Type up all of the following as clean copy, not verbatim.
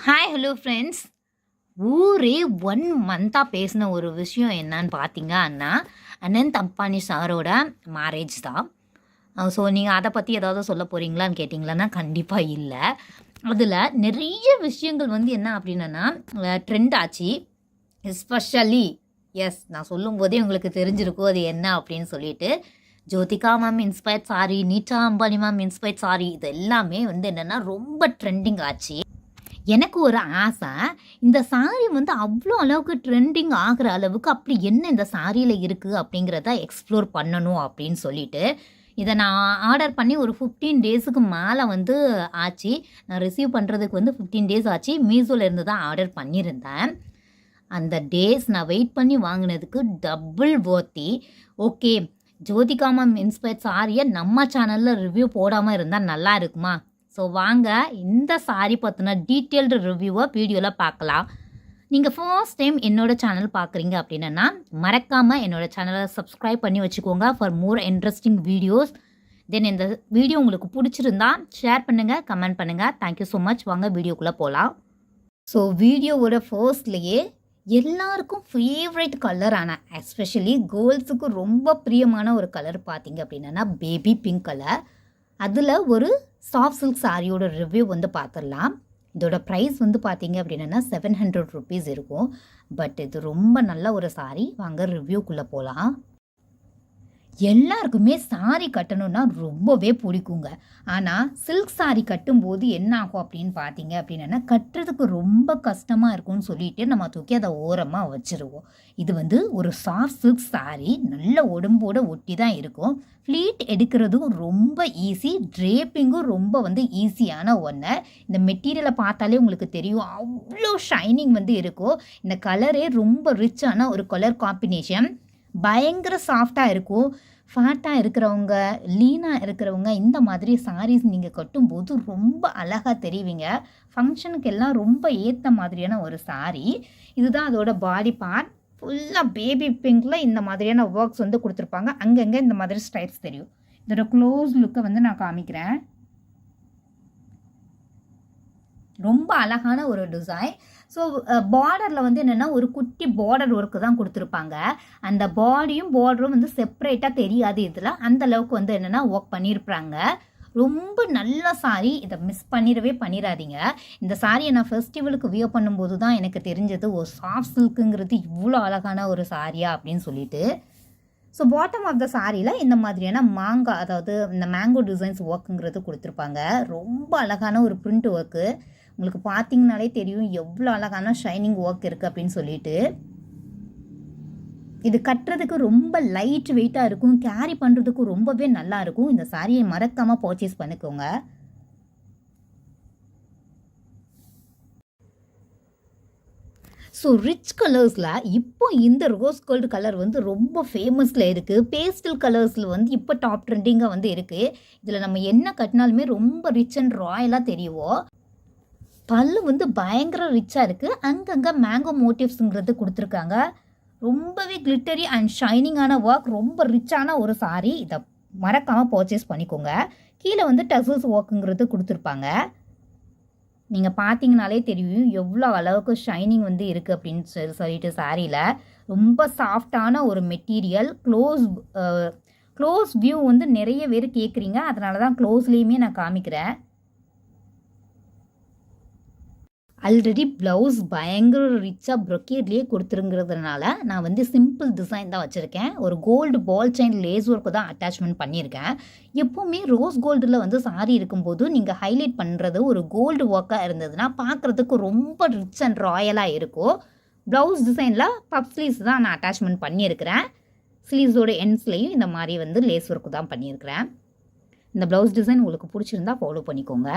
Hi hello friends. ஊரே 1 மந்த்தாக பேசின ஒரு விஷயம் என்னன்னு பார்த்தீங்க அண்ணா, அனந்த் அம்பானி சாரோட மேரேஜ் தான். ஸோ நீங்கள் அதை பற்றி ஏதாவது சொல்ல போகிறீங்களான்னு கேட்டிங்களான்னா கண்டிப்பாக இல்லை. அதில் நிறைய விஷயங்கள் வந்து என்ன அப்படின்னா ட்ரெண்ட் ஆச்சு. எஸ்பெஷலி நான் சொல்லும்போதே உங்களுக்கு தெரிஞ்சிருக்கும் அது என்ன அப்படின்னு சொல்லிட்டு. ஜோதிகா மேம் இன்ஸ்பயர்ட் சாரி, நீட்டா அம்பானி மேம் இன்ஸ்பயர்ட் சாரி, இது எல்லாமே வந்து என்னென்னா ரொம்ப ட்ரெண்டிங் ஆச்சு. எனக்கு ஒரு ஆசை, இந்த சாரி வந்து அவ்வளோ அளவுக்கு ட்ரெண்டிங் ஆகிற அளவுக்கு அப்படி என்ன இந்த சாரியில் இருக்குது அப்படிங்கிறத எக்ஸ்ப்ளோர் பண்ணணும் அப்படின்னு சொல்லிட்டு இதை நான் ஆர்டர் பண்ணி ஒரு 15 டேஸுக்கு மேலே வந்து ஆச்சு. நான் ரிசீவ் பண்ணுறதுக்கு வந்து 15 டேஸ் ஆச்சு. மீஷோவில் இருந்து தான் ஆர்டர் பண்ணியிருந்தேன். அந்த டேஸ் நான் வெயிட் பண்ணி வாங்கினதுக்கு double worthy. Okay, Jyothika ma'am inspired சாரியை நம்ம சேனலில் ரிவ்யூ போடாமல் இருந்தால் நல்லா இருக்குமா? ஸோ வாங்க இந்த சாரி பற்றின டீட்டெயில்டு ரிவ்யூவை வீடியோவில் பார்க்கலாம். நீங்கள் ஃபர்ஸ்ட் டைம் என்னோடய சேனல் பார்க்குறீங்க அப்படின்னா மறக்காமல் என்னோடய சேனலை சப்ஸ்கிரைப் பண்ணி வச்சுக்கோங்க ஃபார் மோர் இன்ட்ரெஸ்டிங் வீடியோஸ். தென் இந்த வீடியோ உங்களுக்கு பிடிச்சிருந்தா ஷேர் பண்ணுங்கள், கமெண்ட் பண்ணுங்கள். Thank you so much. வாங்க வீடியோக்குள்ளே போகலாம். ஸோ வீடியோவோட ஃபர்ஸ்ட்லேயே எல்லாருக்கும் ஃபேவரட் கலரான, எஸ்பெஷலி கேர்ள்ஸுக்கு ரொம்ப பிரியமான ஒரு கலர் பார்த்தீங்க அப்படின்னா பேபி பிங்க் கலர். அதில் ஒரு சாஃப்ட் சில்க் சாரியோட ரிவ்யூ வந்து பார்த்துடலாம். இதோட ப்ரைஸ் வந்து பார்த்தீங்க அப்படின்னா 700 ருபீஸ் இருக்கும். பட் இது ரொம்ப நல்ல ஒரு சாரி. வாங்க ரிவ்யூக்குள்ளே போகலாம். எல்லாருக்குமே சாரி கட்டணும்னா ரொம்பவே பிடிக்குங்க. ஆனால் சில்க் சாரி கட்டும்போது என்ன ஆகும் அப்படின்னு பார்த்தீங்க அப்படின்னா கட்டுறதுக்கு ரொம்ப கஷ்டமாக இருக்கும்னு சொல்லிட்டு நம்ம தூக்கி அதை ஓரமாக வச்சுருவோம். இது வந்து ஒரு சாஃப்ட் சில்க் சாரி, நல்ல உடம்போட ஒட்டி தான் இருக்கும். ஃப்ளீட் எடுக்கிறதும் ரொம்ப ஈஸி, ட்ரேப்பிங்கும் ரொம்ப வந்து ஈஸியான ஒன்று. இந்த மெட்டீரியலை பார்த்தாலே உங்களுக்கு தெரியும், அவ்வளோ ஷைனிங் வந்து இருக்கும். இந்த கலரே ரொம்ப ரிச்சான ஒரு கலர் காம்பினேஷன். பயங்கர சாஃப்டாக இருக்கும். ஃபேட்டாக இருக்கிறவங்க, லீனாக இருக்கிறவங்க இந்த மாதிரி சாரீஸ் நீங்கள் கட்டும்போது ரொம்ப அழகாக தெரிவிங்க. ஃபங்க்ஷனுக்கு எல்லாம் ரொம்ப ஏற்ற மாதிரியான ஒரு சாரீ. இதுதான் அதோட பாடி பார்ட். ஃபுல்லாக பேபி பிங்கில் இந்த மாதிரியான ஒர்க்ஸ் வந்து கொடுத்துருப்பாங்க. அங்கங்கே இந்த மாதிரி ஸ்டைப்ஸ் தெரியும். இதோட க்ளோஸ் லுக்கை வந்து நான் காமிக்கிறேன். ரொம்ப அழகான ஒரு டிசைன். ஸோ பார்டரில் வந்து என்னென்னா ஒரு குட்டி பார்டர் ஒர்க்கு தான் கொடுத்துருப்பாங்க. அந்த பாடியும் பார்டரும் வந்து செப்பரேட்டாக தெரியாது. இதில் அந்த அளவுக்கு வந்து என்னென்னா ஒர்க் பண்ணியிருப்பாங்க. ரொம்ப நல்ல சாரி. இதை மிஸ் பண்ணிடாதீங்க. இந்த சாரியை நான் ஃபெஸ்டிவலுக்கு வியர் பண்ணும்போது தான் எனக்கு தெரிஞ்சது, ஒரு சாஃப்ட் சில்க்குங்கிறது இவ்வளோ அழகான ஒரு சாரியா அப்படின்னு சொல்லிட்டு. ஸோ பாட்டம் ஆஃப் த சாரியில் இந்த மாதிரியான மாங்காய், அதாவது இந்த மேங்கோ டிசைன்ஸ் ஒர்க்குங்கிறது கொடுத்துருப்பாங்க. ரொம்ப அழகான ஒரு பிரிண்ட் ஒர்க்கு. உங்களுக்கு பார்த்தீங்கனாலே தெரியும் எவ்வளோ அழகான ஷைனிங் ஒர்க் இருக்குது அப்படின்னு சொல்லிட்டு. இது கட்டுறதுக்கு ரொம்ப லைட் வெயிட்டாக இருக்கும். கேரி பண்ணுறதுக்கும் ரொம்பவே நல்லா இருக்கும். இந்த சாரியை மறக்காமல் பர்ச்சேஸ் பண்ணிக்கோங்க. ஸோ ரிச் கலர்ஸில் இப்போ இந்த ரோஸ் கோல்டு கலர் வந்து ரொம்ப ஃபேமஸில் இருக்குது. பேஸ்டல் கலர்ஸில் வந்து இப்போ டாப் ட்ரெண்டிங்காக வந்து இருக்குது. இதில் நம்ம என்ன கட்டினாலுமே ரொம்ப ரிச் அண்ட் ராயலாக தெரியும். பல்லு வந்து பயங்கர ரிச்சாக இருக்குது. அங்கங்கே மேங்கோ மோட்டிவ்ஸுங்கிறது கொடுத்துருக்காங்க. ரொம்பவே கிளிட்டரி அண்ட் ஷைனிங்கான ஒர்க், ரொம்ப ரிச்சான ஒரு சாரீ. இதை மறக்காமல் பர்ச்சேஸ் பண்ணிக்கோங்க. கீழே வந்து டசல்ஸ் ஒர்க்குங்கிறது கொடுத்துருப்பாங்க. நீங்கள் பார்த்தீங்கனாலே தெரியும் எவ்வளோ அளவுக்கு ஷைனிங் வந்து இருக்குது அப்படின்னு சொல்லிட்டு. சாரியில் ரொம்ப சாஃப்டான ஒரு மெட்டீரியல். க்ளோஸ் வியூ வந்து நிறைய பேர் கேட்குறீங்க, அதனால தான் க்ளோஸ்லேயுமே நான் காமிக்கிறேன். ஆல்ரெடி ப்ளவுஸ் பயங்கர ரிச்சாக ப்ரொக்கேட்லேயே கொடுத்துருங்கிறதுனால நான் வந்து சிம்பிள் டிசைன் தான் வச்சுருக்கேன். ஒரு gold ball chain lace work தான் அட்டாச்மெண்ட் பண்ணியிருக்கேன். எப்போவுமே ரோஸ் கோல்டில் வந்து சாரி இருக்கும்போது நீங்கள் ஹைலைட் பண்ணுறது ஒரு கோல்டு ஒர்க்காக இருந்ததுன்னா பார்க்குறதுக்கு ரொம்ப ரிச் அண்ட் ராயலாக இருக்கும். ப்ளவுஸ் டிசைனில் பப் ஸ்லீவ்ஸ் தான் நான் அட்டாச்மெண்ட் பண்ணியிருக்கிறேன். ஸ்லீவ்ஸோட எண்ட்ஸ்லேயும் இந்த மாதிரி வந்து லேஸ் ஒர்க்கு தான் பண்ணியிருக்கிறேன். இந்த ப்ளவுஸ் டிசைன் உங்களுக்கு பிடிச்சிருந்தா ஃபாலோ பண்ணிக்கோங்க.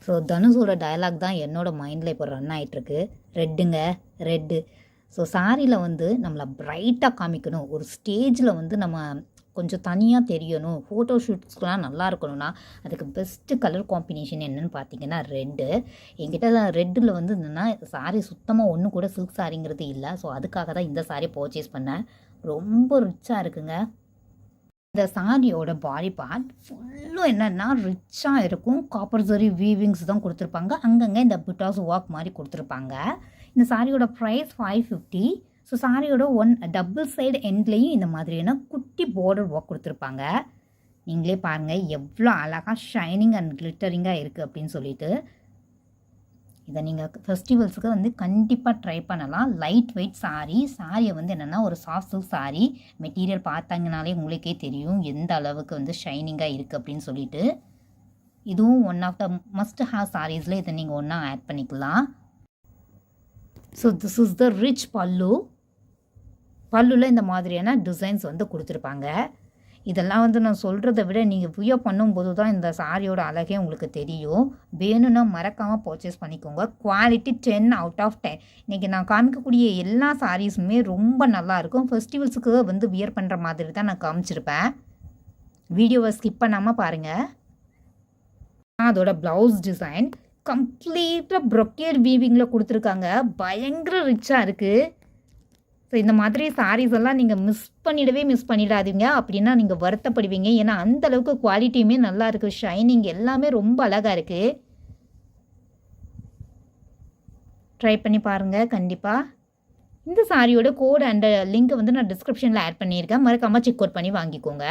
ஸோ தனுஷோட டயலாக் தான் என்னோடய மைண்டில் இப்போ ரன் ஆகிட்டுருக்கு. ரெட்டு. ஸோ சாரியில் வந்து நம்மளை ப்ரைட்டாக காமிக்கணும், ஒரு ஸ்டேஜில் வந்து நம்ம கொஞ்சம் தனியாக தெரியணும், ஃபோட்டோ ஷூட்ஸ்க்கெலாம் நல்லா இருக்கணும்னா அதுக்கு பெஸ்ட்டு கலர் காம்பினேஷன் என்னென்னு பார்த்தீங்கன்னா ரெட்டு. என்கிட்ட ரெட்டில் வந்து என்னென்னா சாரீ சுத்தமாக ஒன்று கூட சில்க் சாரிங்கிறது இல்லை. ஸோ அதுக்காக தான் இந்த சாரீ பர்ச்சேஸ் பண்ணேன். ரொம்ப ரிச்சாக இருக்குங்க. இந்த சாரியோட பாடி பார்ட் ஃபுல்லும் என்னென்னா ரிச்சாக இருக்கும். காப்பர் ஜரி வீவிங்ஸ் தான் கொடுத்துருப்பாங்க. அங்கங்கே இந்த புட்டாஸ் ஒர்க் மாதிரி கொடுத்துருப்பாங்க. இந்த சாரியோட ப்ரைஸ் 550. ஸோ சாரியோட டபுள் சைடு எண்ட்லேயும் இந்த மாதிரியான குட்டி பார்டர் ஒர்க் கொடுத்துருப்பாங்க. நீங்களே பாருங்கள் எவ்வளோ அழகாக ஷைனிங் அண்ட் கிளிட்டரிங்காக இருக்குது அப்படின்னு சொல்லிட்டு. இதை நீங்கள் ஃபெஸ்டிவல்ஸுக்கு வந்து கண்டிப்பாக ட்ரை பண்ணலாம். லைட் வெயிட் சாரியை வந்து என்னென்னா ஒரு சாஃப்ட் சில்க் சாரி மெட்டீரியல் பார்த்தாங்கனாலே உங்களுக்கே தெரியும் எந்த அளவுக்கு வந்து ஷைனிங்காக இருக்குது அப்படின்னு சொல்லிட்டு. இதுவும் one of the must have சாரீஸில் இதை நீங்கள் ஒன்றா ஆட் பண்ணிக்கலாம். So this is the rich பல்லுவில் இந்த மாதிரியான டிசைன்ஸ் வந்து கொடுத்துருப்பாங்க. இதெல்லாம் வந்து நான் சொல்கிறத விட நீங்கள் வியர் பண்ணும்போது தான் இந்த சாரியோட அழகே உங்களுக்கு தெரியும். வேணும்னா மறக்காமல் பர்ச்சேஸ் பண்ணிக்கோங்க. Quality 10 out of 10. இன்றைக்கி நான் காமிக்கக்கூடிய எல்லா சாரீஸுமே ரொம்ப நல்லாயிருக்கும். ஃபெஸ்டிவல்ஸுக்கு வந்து வியர் பண்ணுற மாதிரி தான் நான் காமிச்சிருப்பேன். வீடியோவை ஸ்கிப் பண்ணாமல் பாருங்கள். அதோட ப்ளவுஸ் டிசைன் கம்ப்ளீட்டாக ப்ரொக்கேட் வீவிங்கில் கொடுத்துருக்காங்க. பயங்கர ரிச்சாக இருக்குது. ஸோ இந்த மாதிரி சாரீஸ் எல்லாம் நீங்கள் மிஸ் பண்ணிடாதீங்க. அப்படின்னா நீங்கள் வருத்தப்படுவீங்க. ஏன்னா அந்தளவுக்கு குவாலிட்டியுமே நல்லா இருக்குது. ஷைனிங் எல்லாமே ரொம்ப அழகாக இருக்குது. ட்ரை பண்ணி பாருங்கள் கண்டிப்பாக. இந்த சாரியோட கோட் அண்ட் லிங்க் வந்து நான் டிஸ்கிரிப்ஷனில் ஆட் பண்ணியிருக்கேன். மறக்காமல் செக் அவுட் பண்ணி வாங்கிக்கோங்க.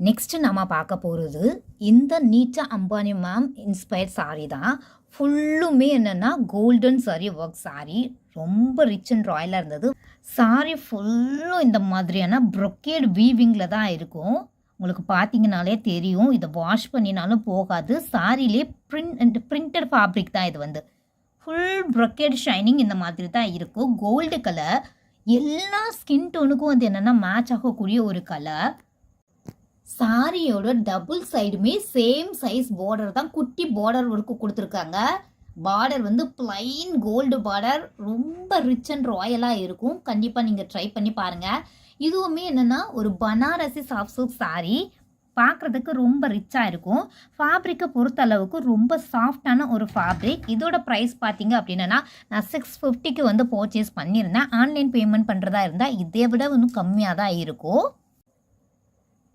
நெக்ஸ்ட்டு நம்ம பார்க்க போகிறது இந்த நீட்டா அம்பானி மேம் இன்ஸ்பயர்ட் சாரீ தான். ஃபுல்லுமே என்னென்னா கோல்டன் சாரி ஒர்க் சாரீ. ரொம்ப ரிச் அண்ட் ராயலாக இருந்தது. சாரீ ஃபுல்லும் இந்த மாதிரியான ப்ரொக்கேட் வீவிங்கில் தான் இருக்கும். உங்களுக்கு பார்த்தீங்கனாலே தெரியும். இதை வாஷ் பண்ணினாலும் போகாது. சாரிலே பிரிண்டட் ஃபேப்ரிக் தான் இது வந்து. ஃபுல் ப்ரொக்கேட் ஷைனிங் இந்த மாதிரி தான் இருக்கும். கோல்டு கலர் எல்லா ஸ்கின் டோனுக்கும் வந்து என்னென்னா மேட்ச் ஆகக்கூடிய ஒரு கலர். சாரியோட டபுள் சைடுமே சேம் சைஸ் பார்டர் தான். குட்டி பார்டர் ஒர்க்கு கொடுத்துருக்காங்க. பார்டர் வந்து பிளைன் கோல்டு பார்டர். ரொம்ப ரிச் அண்ட் ராயலாக இருக்கும். கண்டிப்பாக நீங்கள் ட்ரை பண்ணி பாருங்கள். இதுவுமே என்னென்னா ஒரு பனாரசி சாஃப்ட் சில்க் சாரீ. பார்க்குறதுக்கு ரொம்ப ரிச்சாக இருக்கும். ஃபேப்ரிக்கை பொறுத்த அளவுக்கு ரொம்ப சாஃப்டான ஒரு ஃபேப்ரிக். இதோட ப்ரைஸ் பார்த்தீங்க அப்படின்னா நான் 650க்கு வந்து பர்ச்சேஸ் பண்ணியிருந்தேன். ஆன்லைன் பேமெண்ட் பண்ணுறதா இருந்தால் இதை விட இன்னும் கம்மியாக தான் இருக்கும்.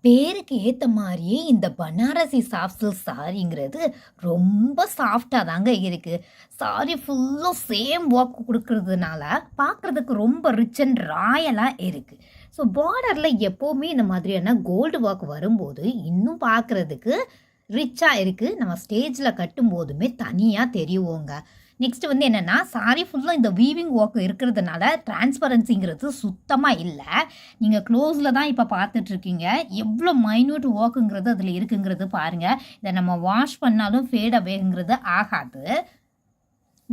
பேருக்கு ஏற்ற மாதிரியே இந்த பனாரசி சாஃப்ட் சில்க் சாரிங்கிறது ரொம்ப சாஃப்டாக தாங்க இருக்குது. சாரி ஃபுல்லும் சேம் ஒர்க் கொடுக்கறதுனால பார்க்குறதுக்கு ரொம்ப ரிச் அண்ட் ராயலாக இருக்குது. ஸோ பார்டரில் எப்போவுமே இந்த மாதிரியான கோல்டு ஒர்க் வரும்போது இன்னும் பார்க்குறதுக்கு ரிச்சாக இருக்குது. நம்ம ஸ்டேஜில் கட்டும் போதுமே தனியாக தெரியுவோங்க. நெக்ஸ்ட் வந்து என்னென்னா சாரி ஃபுல்லாக இந்த வீவிங் ஒர்க் இருக்கிறதுனால டிரான்ஸ்பரன்சிங்கிறது சுத்தமாக இல்லை. நீங்கள் க்ளோஸில் தான் இப்போ பார்த்துட்ருக்கீங்க. எவ்வளோ மைன்யூட் ஒர்க்குங்கிறது அதில் இருக்குங்கிறது பாருங்கள். இதை நம்ம வாஷ் பண்ணாலும் ஃபேட் அவேங்கிறது ஆகாது.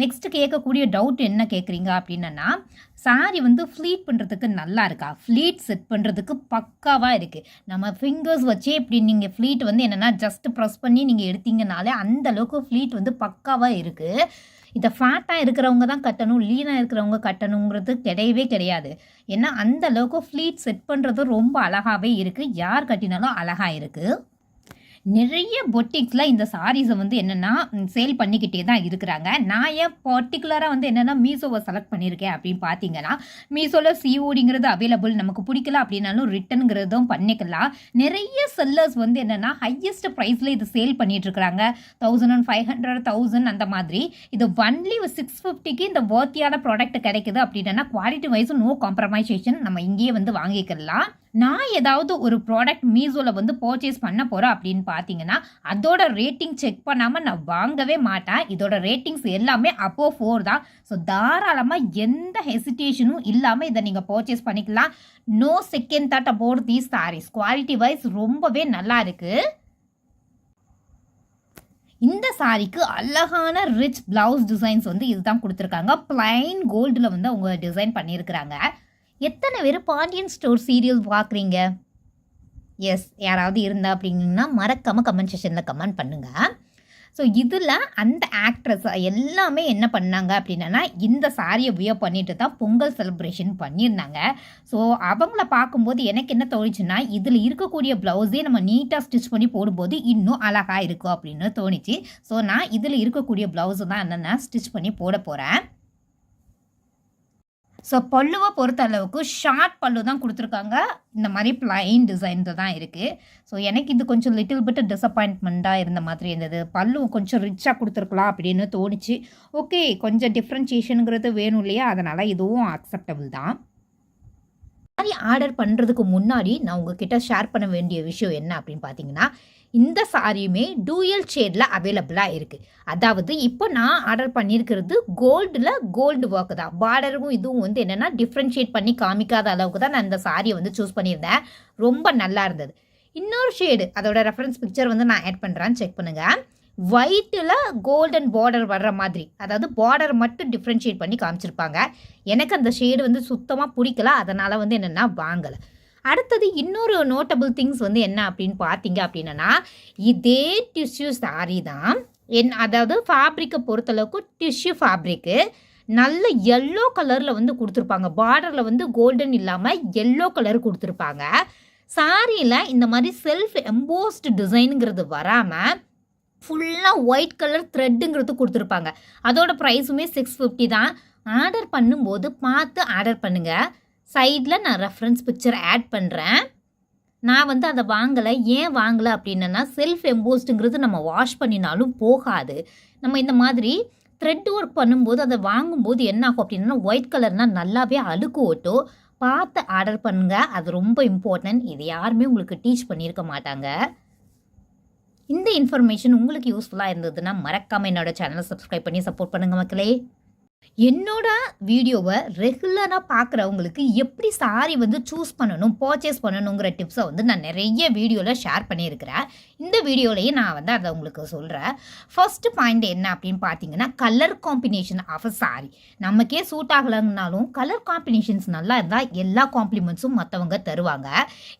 நெக்ஸ்ட்டு கேட்கக்கூடிய டவுட் என்ன கேட்குறீங்க அப்படின்னா, சாரி வந்து ஃப்ளீட் பண்ணுறதுக்கு நல்லா இருக்கா? ஃப்ளீட் செட் பண்ணுறதுக்கு பக்காவாக இருக்குது. நம்ம ஃபிங்கர்ஸ் வச்சே இப்படி நீங்கள் ஃப்ளீட் வந்து என்னென்னா ஜஸ்ட் ப்ரெஸ் பண்ணி நீங்கள் எடுத்தீங்கனாலே அந்தளவுக்கு ஃப்ளீட் வந்து பக்காவாக இருக்குது. இதை ஃபேட்டாக இருக்கிறவங்க தான் கட்டணும், லீனாக இருக்கிறவங்க கட்டணுங்கிறது கிடையவே கிடையாது. ஏன்னா அந்த அளவுக்கு ஃப்ளீட் செட் பண்ணுறது ரொம்ப அழகாகவே இருக்குது. யார் கட்டினாலும் அழகாக இருக்குது. நிறைய பொட்டிக்ஸில் இந்த சாரீஸை வந்து என்னென்னா சேல் பண்ணிக்கிட்டே தான் இருக்கிறாங்க. நான் ஏன் பர்டிகுலராக வந்து என்னென்னா மீஷோவை செலக்ட் பண்ணியிருக்கேன் அப்படின்னு பார்த்தீங்கன்னா, மீஷோவில் சிஓடிங்கிறது அவைலபிள். நமக்கு பிடிக்கல அப்படின்னாலும் ரிட்டனுங்கிறதும் பண்ணிக்கலாம். நிறைய செல்லர்ஸ் வந்து என்னென்னா ஹையஸ்ட் ப்ரைஸில் இது சேல் பண்ணிகிட்ருக்குறாங்க. 1500 1000 அந்த மாதிரி. இது ஒன்லி 650க்கு இந்த வர்த்தியான ப்ராடக்ட் கிடைக்குது அப்படின்னா குவாலிட்டி வைஸும் நோ காம்ப்ரமைசேஷன். நம்ம இங்கேயே வந்து வாங்கிக்கலாம். நான் ஏதாவது ஒரு ப்ராடக்ட் மீஷோவில் வந்து பர்ச்சேஸ் பண்ண போகிறேன் அப்படின்னு பார்த்தீங்கன்னா அதோட ரேட்டிங் செக் பண்ணாமல் நான் வாங்கவே மாட்டேன். இதோட ரேட்டிங்ஸ் எல்லாமே அப்போ 4 தான். ஸோ தாராளமாக எந்த ஹெசிடேஷனும் இல்லாமல் இதை நீங்கள் பர்ச்சேஸ் பண்ணிக்கலாம். No second thought about these saris. Quality wise ரொம்பவே நல்லா இருக்குது. இந்த சாரிக்கு அழகான ரிச் பிளவுஸ் டிசைன்ஸ் வந்து இதுதான் கொடுத்துருக்காங்க. பிளைன் கோல்டில் வந்து அவங்க டிசைன் பண்ணியிருக்கிறாங்க. எத்தனை பேர் பாண்டியன் ஸ்டோர் சீரியல் பார்க்குறீங்க? எஸ், யாராவது இருந்தா அப்படிங்கன்னா மறக்காமல் கமெண்ட் செக்ஷனில் கமெண்ட் பண்ணுங்கள். ஸோ இதில் அந்த ஆக்ட்ரஸ் எல்லாமே என்ன பண்ணாங்க அப்படின்னா இந்த சாரியை வியர் பண்ணிட்டு தான் பொங்கல் செலிப்ரேஷன் பண்ணியிருந்தாங்க. ஸோ அவங்கள பார்க்கும்போது எனக்கு என்ன தோணுச்சுன்னா இதில் இருக்கக்கூடிய ப்ளவுஸே நம்ம நீட்டாக ஸ்டிச் பண்ணி போடும்போது இன்னும் அழகாக இருக்கும் அப்படின்னு தோணுச்சு. ஸோ நான் இதில் இருக்கக்கூடிய ப்ளவுஸு தான் என்னென்னா ஸ்டிச் பண்ணி போட போகிறேன். ஸோ பல்லுவை பொறுத்த அளவுக்கு ஷார்ட் பல்லு தான் கொடுத்துருக்காங்க. இந்த மாதிரி ப்ளைன் டிசைன்ஸு தான் இருக்குது. ஸோ எனக்கு இது கொஞ்சம் லிட்டில் பிட் டிசப்பாயின்ட்மெண்ட்டாக இருந்த மாதிரி இருந்தது. பல்லு கொஞ்சம் ரிச்சாக கொடுத்துருக்கலாம் அப்படின்னு தோணுச்சு. ஓகே, கொஞ்சம் டிஃப்ரென்ஷியேஷனுங்கிறது வேணும் இல்லையா, அதனால் இதுவும் அக்செப்டபிள் தான். சாரி ஆர்டர் பண்ணுறதுக்கு முன்னாடி நான் உங்ககிட்ட ஷேர் பண்ண வேண்டிய விஷயம் என்ன அப்படின்னு பார்த்தீங்கன்னா, இந்த சாரியுமே டூயல் ஷேடில் அவைலபிளாக இருக்குது. அதாவது இப்போ நான் ஆர்டர் பண்ணியிருக்கிறது கோல்டில் கோல்டு ஒர்க்கு தான். பார்டரும் இதுவும் வந்து என்னென்னா டிஃப்ரென்ஷியேட் பண்ணி காமிக்காத அளவுக்கு தான் நான் இந்த சாரியை வந்து சூஸ் பண்ணியிருந்தேன். ரொம்ப நல்லா இருந்தது. இன்னொரு ஷேடு அதோட ரெஃபரன்ஸ் பிக்சர் வந்து நான் ஆட் பண்ணுறேன், செக் பண்ணுங்கள். ஒயிட்டில் கோல்டன் பார்டர் வர்ற மாதிரி, அதாவது பார்டர் மட்டும் டிஃப்ரென்ஷியேட் பண்ணி காமிச்சிருப்பாங்க. எனக்கு அந்த ஷேடு வந்து சுத்தமாக பிடிக்கல, அதனால் வந்து என்னென்னா வாங்கலை. அடுத்தது இன்னொரு நோட்டபிள் திங்ஸ் வந்து என்ன அப்படின்னு பார்த்தீங்க அப்படின்னா, இதே டிஷ்யூ சாரீ தான். அதாவது ஃபேப்ரிக்கை பொறுத்தளவுக்கு டிஷ்யூ ஃபேப்ரிக்கு நல்ல எல்லோ கலரில் வந்து கொடுத்துருப்பாங்க. பார்டரில் வந்து கோல்டன் இல்லாமல் எல்லோ கலர் கொடுத்துருப்பாங்க. சாரியில் இந்த மாதிரி செல்ஃப் எம்போஸ்டு டிசைனுங்கிறது வராமல் ஃபுல்லாக ஒயிட் கலர் த்ரெட்டுங்கிறது கொடுத்துருப்பாங்க. அதோட ப்ரைஸுமே 650 தான். ஆர்டர் பண்ணும்போது பார்த்து ஆர்டர் பண்ணுங்கள். சைடில் நான் ரெஃபரன்ஸ் பிக்சர் ஆட் பண்ணுறேன். நான் வந்து அதை வாங்கலை. ஏன் வாங்கலை அப்படின்னா, செல்ஃப் எம்போஸ்டுங்கிறது நம்ம வாஷ் பண்ணினாலும் போகாது. நம்ம இந்த மாதிரி த்ரெட் ஒர்க் பண்ணும்போது அதை வாங்கும்போது என்ன ஆகும் அப்படின்னா, ஒயிட் கலர்னால் நல்லாவே அழுக்கு ஓட்டும். பார்த்து ஆர்டர் பண்ணுங்கள், அது ரொம்ப இம்பார்ட்டன்ட். இது யாருமே உங்களுக்கு டீச் பண்ணியிருக்க மாட்டாங்க. இந்த இன்ஃபர்மேஷன் உங்களுக்கு யூஸ்ஃபுல்லாக இருந்ததுன்னா மறக்காமல் என்னோட சேனலை சப்ஸ்கிரைப் பண்ணி சப்போர்ட் பண்ணுங்கள் மக்களே. என்னோட வீடியோவை ரெகுலராக பார்க்குறவங்களுக்கு எப்படி சாரி வந்து சூஸ் பண்ணணும், பர்ச்சேஸ் பண்ணணுங்கிற டிப்ஸை வந்து நான் நிறைய வீடியோவில் ஷேர் பண்ணியிருக்கிறேன். இந்த வீடியோலையே நான் வந்து அதை உங்களுக்கு சொல்கிறேன். ஃபர்ஸ்ட் பாயிண்ட் என்ன அப்படின்னு பார்த்தீங்கன்னா, colour combination of a sari. நமக்கே சூட் ஆகலைன்னாலும் கலர் காம்பினேஷன்ஸ் நல்லா இருந்தால் எல்லா காம்ப்ளிமெண்ட்ஸும் மற்றவங்க தருவாங்க.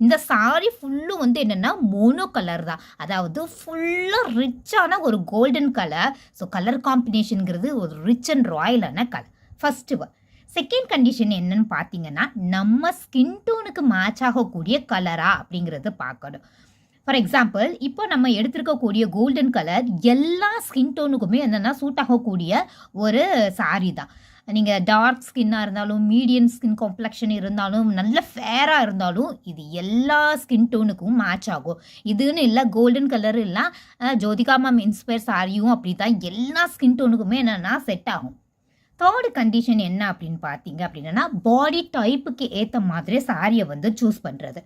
இந்த சாரி ஃபுல்லும் வந்து என்னென்னா மோனோ கலர் தான், அதாவது ஃபுல்லாக ரிச்சான ஒரு கோல்டன் கலர். ஸோ கலர் காம்பினேஷனுங்கிறது ஒரு ரிச் அண்ட் ராயலான colour. First one. Second condition என்னன்னு பார்த்தீங்கன்னா, நம்ம ஸ்கின் டோனுக்கு மேட்ச் ஆகக்கூடிய கலரா அப்படிங்கிறத பார்க்கணும். ஃபார் எக்ஸாம்பிள், இப்போ நம்ம எடுத்திருக்கக்கூடிய கோல்டன் கலர் எல்லா ஸ்கின் டோனுக்குமே என்னென்னா சூட் ஆகக்கூடிய ஒரு சாரி தான். நீங்கள் டார்க் ஸ்கின்னாக இருந்தாலும், மீடியம் ஸ்கின் காம்ப்ளெக்ஷன் இருந்தாலும், நல்ல ஃபேராக இருந்தாலும் இது எல்லா ஸ்கின் டோனுக்கும் மேட்ச் ஆகும். இதுன்னு இல்லை, கோல்டன் கலர் இல்லை, ஜோதிகா மேம் இன்ஸ்பயர் சாரியும் அப்படி தான் எல்லா ஸ்கின் டோனுக்குமே என்னென்னா செட் ஆகும். தேர்டு கண்டிஷன் என்ன அப்படின்னு பார்த்தீங்க அப்படின்னா, பாடி டைப்புக்கு ஏற்ற மாதிரி சாரியை வந்து சூஸ் பண்ணுறது.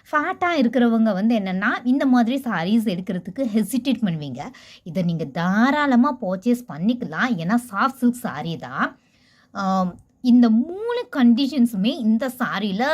ஃபேட்டாக இருக்கிறவங்க வந்து என்னென்னா இந்த மாதிரி சாரீஸ் எடுக்கிறதுக்கு ஹெசிடேட் பண்ணுவீங்க. இதை நீங்கள் தாராளமாக பர்ச்சேஸ் பண்ணிக்கலாம், ஏன்னா சாஃப்ட் சில்க் சாரீ தான். இந்த 3 கண்டிஷன்ஸுமே இந்த சாரியில்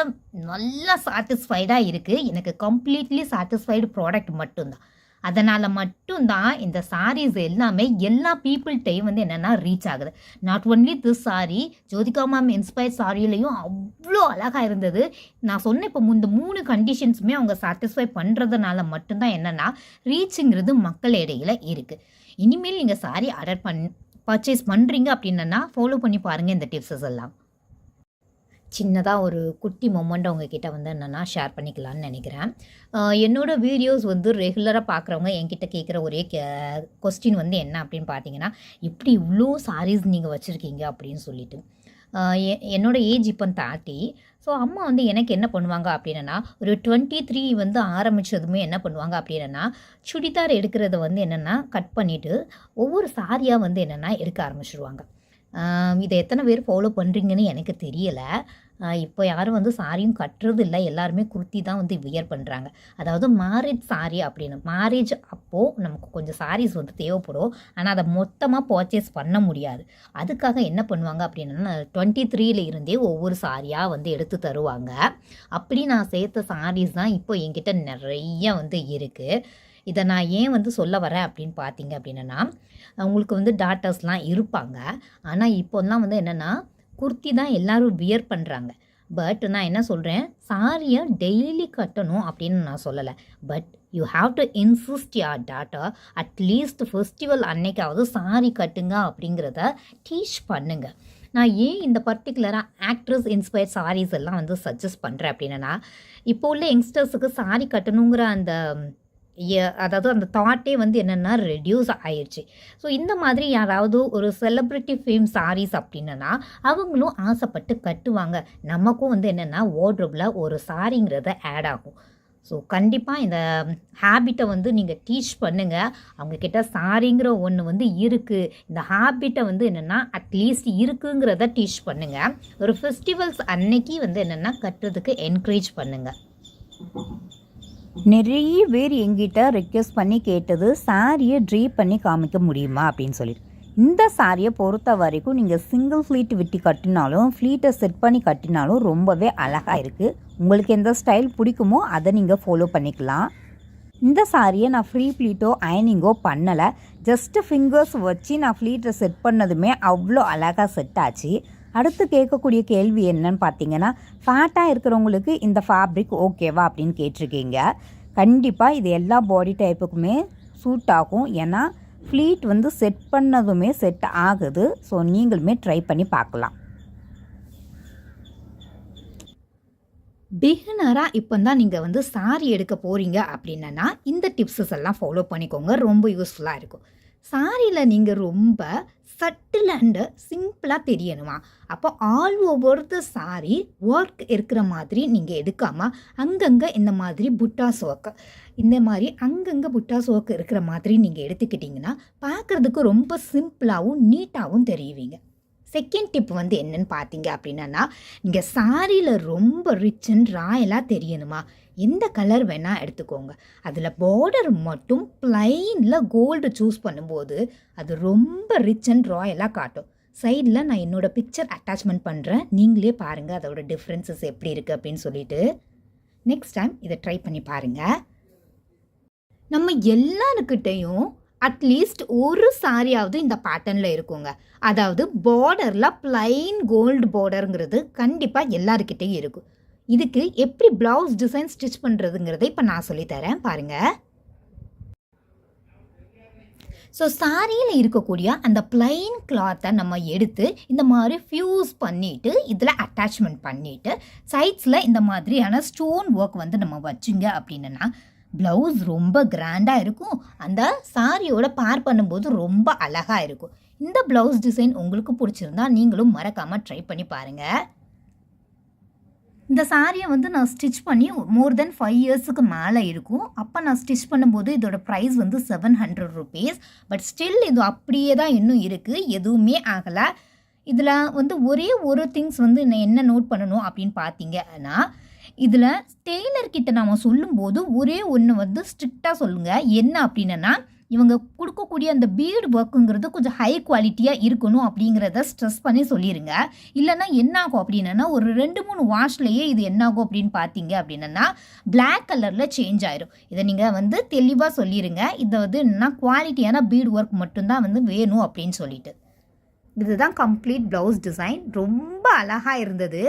நல்லா சாட்டிஸ்ஃபைடாக இருக்குது. எனக்கு கம்ப்ளீட்லி சாட்டிஸ்ஃபைடு ப்ராடக்ட் மட்டும்தான். அதனால் மட்டும்தான் இந்த சாரீஸ் எல்லாமே எல்லா பீப்புள்கிட்டையும் வந்து என்னென்னா ரீச் ஆகுது. Not only this sari, Jyothika ma'am inspire சாரியிலையும் அவ்வளோ அழகாக இருந்தது. நான் சொன்ன இப்போ இந்த 3 கண்டிஷன்ஸுமே அவங்க சாட்டிஸ்ஃபை பண்ணுறதுனால மட்டும்தான் என்னென்னா ரீச்சுங்கிறது மக்கள் இடையில் இருக்குது. இனிமேல் நீங்கள் சாரி பர்ச்சேஸ் பண்ணுறீங்க அப்படின்னா ஃபாலோ பண்ணி பாருங்கள் இந்த டிப்ஸஸ் எல்லாம். சின்னதாக ஒரு குட்டி மொமெண்ட் உங்ககிட்ட வந்து என்னென்னா ஷேர் பண்ணிக்கலான்னு நினைக்கிறேன். என்னோடய வீடியோஸ் வந்து ரெகுலராக பார்க்குறவங்க என்கிட்ட கேட்குற ஒரே கொஸ்டின் வந்து என்ன அப்படின்னு பார்த்தீங்கன்னா, இப்படி இவ்வளோ சாரீஸ் நீங்கள் வச்சுருக்கீங்க அப்படின்னு சொல்லிட்டு. என்னோடய ஏஜ் இப்போ 30. ஸோ அம்மா வந்து எனக்கு என்ன பண்ணுவாங்க அப்படின்னா, ஒரு 23 வந்து ஆரம்பித்ததுமே என்ன பண்ணுவாங்க அப்படின்னா, சுடிதார் எடுக்கிறத வந்து என்னென்னா கட் பண்ணிவிட்டு ஒவ்வொரு சாரியாக வந்து என்னென்னா எடுக்க ஆரம்பிச்சிடுவாங்க. இதை எத்தனை பேர் ஃபாலோ பண்ணுறீங்கன்னு எனக்கு தெரியலை. இப்போ யாரும் வந்து சாரியும் கட்டுறது இல்லை, எல்லாருமே குர்த்தி தான் வந்து வியர் பண்ணுறாங்க. அதாவது மேரேஜ் சாரி அப்படின்னு, மேரேஜ் அப்போது நமக்கு கொஞ்சம் சாரீஸ் வந்து தேவைப்படும், ஆனால் அதை மொத்தமாக பர்ச்சேஸ் பண்ண முடியாது. அதுக்காக என்ன பண்ணுவாங்க அப்படின்னா, 23ல இருந்தே ஒவ்வொரு சாரியாக வந்து எடுத்து தருவாங்க. அப்படி நான் சேர்த்த சாரீஸ் தான் இப்போ என்கிட்ட நிறைய வந்து இருக்குது. இதை நான் ஏன் வந்து சொல்ல வரேன் அப்படின்னு பார்த்தீங்க அப்படின்னா, உங்களுக்கு வந்து டாட்டர்ஸ்லாம் இருப்பாங்க. ஆனால் இப்போலாம் வந்து என்னென்னா குர்த்தி தான் எல்லோரும் வியர் பண்ணுறாங்க. பட் நான் என்ன சொல்கிறேன், சாரியை டெய்லி கட்டணும் அப்படின்னு நான் சொல்லலை. But you have to insist your daughter at least festival அன்னைக்காவது சாரி கட்டுங்க அப்படிங்கிறத டீச் பண்ணுங்க. நான் ஏன் இந்த பர்டிகுலராக ஆக்ட்ரஸ் இன்ஸ்பயர் சாரீஸ் எல்லாம் வந்து சஜஸ்ட் பண்ணுறேன் அப்படின்னா, இப்போ உள்ள யங்ஸ்டர்ஸுக்கு சாரி கட்டணுங்கிற அந்த அதாவது அந்த தாட்டே வந்து என்னென்னா ரெடியூஸ் ஆயிடுச்சு. ஸோ இந்த மாதிரி யாராவது ஒரு செலிப்ரிட்டி ஃபேம் சாரீஸ் அப்படின்னா அவங்களும் ஆசைப்பட்டு கட்டுவாங்க. நமக்கும் வந்து என்னென்னா வார்ட்ரோபில் ஒரு சாரிங்கிறத ஆட் ஆகும். ஸோ கண்டிப்பாக இந்த ஹேபிட்டை வந்து நீங்கள் டீச் பண்ணுங்கள். அவங்கக்கிட்ட சாரிங்கிற ஒன்று வந்து இருக்குது, இந்த ஹேபிட்டை வந்து என்னென்னா அட்லீஸ்ட் இருக்குங்கிறத டீச் பண்ணுங்கள். ஒரு ஃபெஸ்டிவல்ஸ் அன்னைக்கு வந்து என்னென்னா கட்டுறதுக்கு என்கரேஜ் பண்ணுங்கள். நிறைய பேர் எங்கிட்ட ரெக்வெஸ்ட் பண்ணி கேட்டது சாரியை ட்ரீப் பண்ணி காமிக்க முடியுமா அப்படின்னு சொல்லிட்டு. இந்த சாரியை பொறுத்த வரைக்கும் நீங்கள் சிங்கிள் ஃப்ளீட் விட்டு கட்டினாலும் ஃப்ளீட்டை செட் பண்ணி கட்டினாலும் ரொம்பவே அழகாக இருக்குது. உங்களுக்கு எந்த ஸ்டைல் பிடிக்குமோ அதை நீங்கள் ஃபாலோ பண்ணிக்கலாம். இந்த சாரியை நான் ஃப்ரீ ஃப்ளீட்டோ அயனிங்கோ பண்ணலை, ஜஸ்ட்டு ஃபிங்கர்ஸ் வச்சு நான் ஃப்ளீட்டை செட் பண்ணதுமே அவ்வளோ அழகாக செட் ஆச்சு. அடுத்து கேட்கக்கூடிய கேள்வி என்னன்னு பார்த்தீங்கன்னா, ஃபேட்டாக இருக்கிறவங்களுக்கு இந்த ஃபேப்ரிக் ஓகேவா அப்படின்னு கேட்டிருக்கீங்க. கண்டிப்பாக இது எல்லா பாடி டைப்புக்குமே சூட் ஆகும். ஏன்னா ஃப்ளீட் வந்து செட் பண்ணதுமே செட் ஆகுது. ஸோ நீங்களுமே ட்ரை பண்ணி பார்க்கலாம். பிகினராக இப்போ தான் நீங்கள் வந்து சாரி எடுக்க போகிறீங்க அப்படின்னா இந்த டிப்ஸஸ் எல்லாம் ஃபாலோ பண்ணிக்கோங்க, ரொம்ப யூஸ்ஃபுல்லாக இருக்கும். சாரியில் நீங்கள் ரொம்ப சட்டில் அண்டு சிம்பிளாக தெரியணுமா, அப்போ all over the sorry work இருக்கிற மாதிரி நீங்கள் எடுக்காமல் அங்கங்கே இந்த மாதிரி புட்டாஸ் ஒர்க்கு, இந்த மாதிரி அங்கங்கே புட்டாஸ் ஒர்க் இருக்கிற மாதிரி நீங்கள் எடுத்துக்கிட்டிங்கன்னா பார்க்குறதுக்கு ரொம்ப சிம்பிளாகவும் நீட்டாகவும் தெரியுவீங்க. செகண்ட் டிப் வந்து என்னன்னு பார்த்தீங்க அப்படின்னா, நீங்கள் சாரியில் ரொம்ப ரிச் அண்ட் ராயலாக தெரியணுமா, எந்த கலர் வேணால் எடுத்துக்கோங்க. அதில் பார்டர் மட்டும் ப்ளைனில் கோல்டு சூஸ் பண்ணும்போது அது ரொம்ப ரிச் அண்ட் ராயலாக காட்டும். சைடில் நான் என்னோடய பிக்சர் அட்டாச்மெண்ட் பண்ணுறேன், நீங்களே பாருங்கள் அதோட டிஃப்ரென்சஸ் எப்படி இருக்குது அப்படின்னு சொல்லிட்டு. நெக்ஸ்ட் டைம் இதை ட்ரை பண்ணி பாருங்கள். நம்ம எல்லாருக்கிட்டையும் அட்லீஸ்ட் ஒரு சாரியாவது இந்த பேட்டர்னில் இருக்குங்க. அதாவது பார்டரில் ப்ளைன் கோல்டு பார்டருங்கிறது கண்டிப்பாக எல்லாருக்கிட்டையும் இருக்கும். இதுக்கு எப்படி ப்ளவுஸ் டிசைன் ஸ்டிச் பண்ணுறதுங்கிறத இப்போ நான் சொல்லித்தரேன் பாருங்கள். ஸோ சாரியில் இருக்கக்கூடிய அந்த ப்ளைன் கிளாத்தை நம்ம எடுத்து இந்த மாதிரி ஃபியூஸ் பண்ணிவிட்டு இதில் அட்டாச்மெண்ட் பண்ணிவிட்டு சைட்ஸில் இந்த மாதிரியான ஸ்டோன் ஒர்க் வந்து நம்ம வச்சுங்க அப்படின்னா ப்ளவுஸ் ரொம்ப கிராண்டாக இருக்கும். அந்த சாரியோட பேர் பண்ணும்போது ரொம்ப அழகாக இருக்கும். இந்த ப்ளவுஸ் டிசைன் உங்களுக்கு பிடிச்சிருந்தா நீங்களும் மறக்காமல் ட்ரை பண்ணி பாருங்கள். இந்த சாரியை வந்து நான் ஸ்டிச் பண்ணி மோர் தென் 5 இயர்ஸுக்கு மேலே இருக்கும். அப்போ நான் ஸ்டிச் பண்ணும்போது இதோட ப்ரைஸ் வந்து 700 rupees. பட் ஸ்டில் இது அப்படியே தான் இன்னும் இருக்குது, எதுவுமே ஆகலை. இதில் வந்து ஒரே ஒரு திங்ஸ் வந்து நான் என்ன நோட் பண்ணணும் அப்படின்னு பார்த்தீங்கன்னா, இதில் டெய்லர்கிட்ட நாம் சொல்லும்போது ஒரே ஒன்று வந்து ஸ்ட்ரிக்டாக சொல்லுங்கள். என்ன அப்படின்னா, இவங்க கொடுக்கக்கூடிய அந்த பீடு ஒர்க்குங்கிறது கொஞ்சம் ஹை குவாலிட்டியாக இருக்கணும் அப்படிங்கிறத ஸ்ட்ரெஸ் பண்ணி சொல்லிடுங்க. இல்லைன்னா என்ன ஆகும் அப்படின்னா ஒரு 2-3 வாஷ்லேயே இது என்னாகும் அப்படின்னு பார்த்தீங்க அப்படின்னா பிளாக் கலரில் சேஞ்ச் ஆயிரும். இதை நீங்கள் வந்து தெளிவாக சொல்லிடுங்க. இதை வந்து என்னன்னா குவாலிட்டியான பீடு ஒர்க் மட்டும்தான் வந்து வேணும் அப்படின்னு சொல்லிட்டு. இதுதான் கம்ப்ளீட் ப்ளவுஸ் டிசைன். ரொம்ப அழகாக இருந்தது.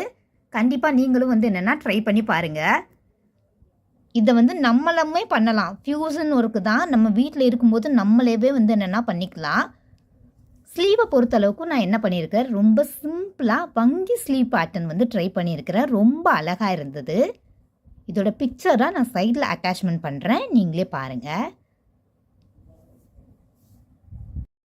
கண்டிப்பாக நீங்களும் வந்து என்னென்னா ட்ரை பண்ணி பாருங்கள். இதை வந்து நம்மளுமே பண்ணலாம். ஃபியூஷன் ஒர்க்கு தான், நம்ம வீட்டில் இருக்கும்போது நம்மளேவே வந்து என்னென்னா பண்ணிக்கலாம். ஸ்லீவை பொறுத்தளவுக்கு நான் என்ன பண்ணியிருக்கேன், ரொம்ப சிம்பிளாக வங்கி ஸ்லீவ் பேட்டர்ன் வந்து ட்ரை பண்ணியிருக்கிறேன். ரொம்ப அழகாக இருந்தது. இதோட பிக்சராக நான் சைடில் அட்டாச்மெண்ட் பண்ணுறேன், நீங்களே பாருங்கள்.